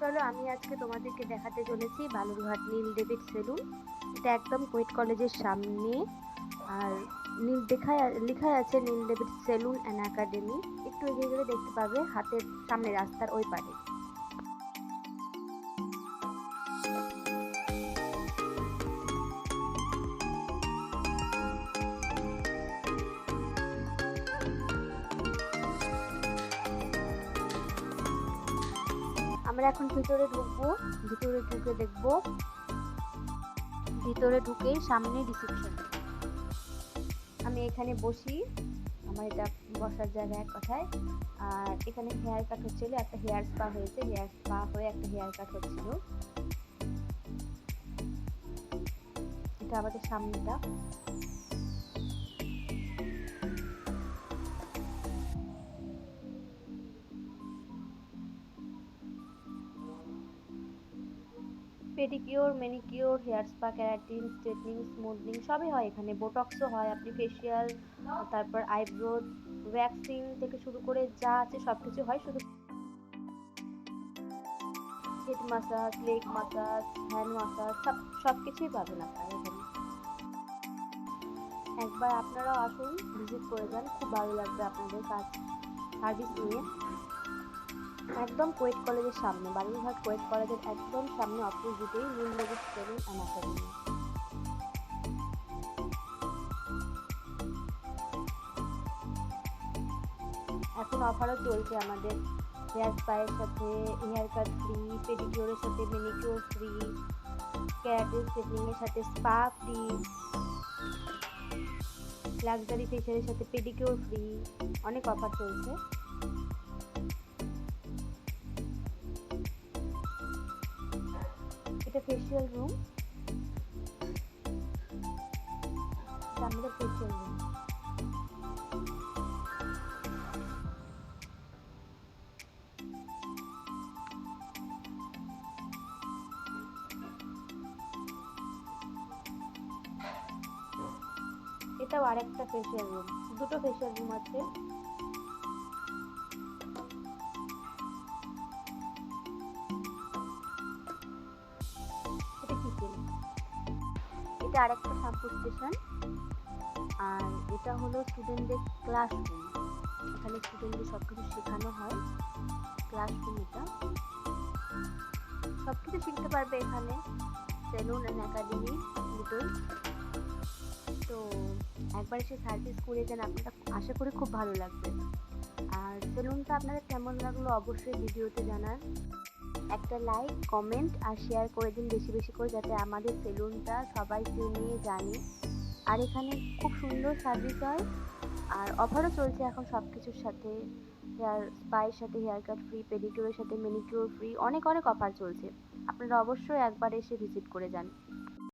চলো আমি আজকে তোমাদেরকে দেখাতে চলেছি বালুরঘাট নীল ডেভিড সেলুন। এটা একদম কুয়েট কলেজের সামনে। আর লেখা আছে নীল ডেভিড সেলুন অ্যান্ড একাডেমি। একটু এগিয়ে গেলে দেখতে পাবে হাতের সামনে রাস্তার ওই পারে। আমরা এখন ভিতরে ঢুকবো। ভিতরে ঢুকে দেখবো, ভিতরে ঢুকেই সামনে রিসেপশন। আমি এখানে বসি, আমার এটা বসার জায়গা এক কথায়। আর এখানে হেয়ার কাট হচ্ছিল, একটা হেয়ার স্পা হয়েছে, হেয়ার স্পা হয়ে একটা হেয়ার কাট হচ্ছিল। এটা আমাদের সামনেটা। Pedicure, manicure, hair spa, keratin, straightening, smoothing সবই হয় এখানে। বোটক্সও হয়, আপনি ফেসিয়াল, তারপর আইব্রো ওয়্যাক্সিং থেকে শুরু করে যা আছে সব কিছু হয়। শুধু head massage, leg massage, hand massage সব কিছুই পাবেন আপনারা এখানে। একবার আপনারাও আসুন, ভিজিট করে যান, খুব ভালো লাগবে আপনাদের কাজ সার্ভিস নিয়ে। একদম কুয়েট কলেজের সামনে, বালুরঘাট কুয়েট কলেজের একদম সামনে অপোজিটেই নীল ডেভিড সেলুন অ্যান্ড একাডেমি। এখন অফারও চলছে আমাদের। হেয়ার স্পায়ের সাথে হেয়ার কাট ফ্রি, পেডিকিওরের সাথে ম্যানিকিওর ফ্রি, ক্যারাটিন স্ট্রেটনিংয়ের সাথে স্পা ফ্রি, লাক্সারি ফেশিয়ালের সাথে পেডিকিওর ফ্রি। অনেক অফার চলছে। এটা ফেশিয়াল রুম, এটা আমাদের ফেশিয়াল রুম। এটাও আরেকটা ফেশিয়াল রুম, দুটো ফেশিয়াল রুম আছে। এটা কিচেন, এটা আরেকটা শ্যাম্পু স্টেশন। আর এটা হলো স্টুডেন্টদের ক্লাসরুম, এখানে স্টুডেন্টদের সব কিছু শেখানো হয়। ক্লাসরুম এটা, সব কিছু শিখতে পারবে এখানে, সেলুন অ্যান্ড একাডেমি দুটোই। তো একবার এসে সার্ভিস করে যান, আপনারা আশা করি খুব ভালো লাগবে। আর সেলুনটা আপনাদের কেমন লাগলো অবশ্যই ভিডিওতে জানান। একটা লাইক, কমেন্ট আর শেয়ার করে দিন বেশি বেশি করে, যাতে আমাদের সেলুনটা সবাই চিনে জানে। আর এখানে খুব সুন্দর সার্ভিস হয়। আর অফারও চলছে এখন সব কিছুর সাথে। হেয়ার স্পায়ের সাথে হেয়ার কাট ফ্রি, পেডিকিওরের সাথে ম্যানিকিওর ফ্রি, অনেক অনেক অফার চলছে। আপনারা অবশ্যই একবার এসে ভিজিট করে যান।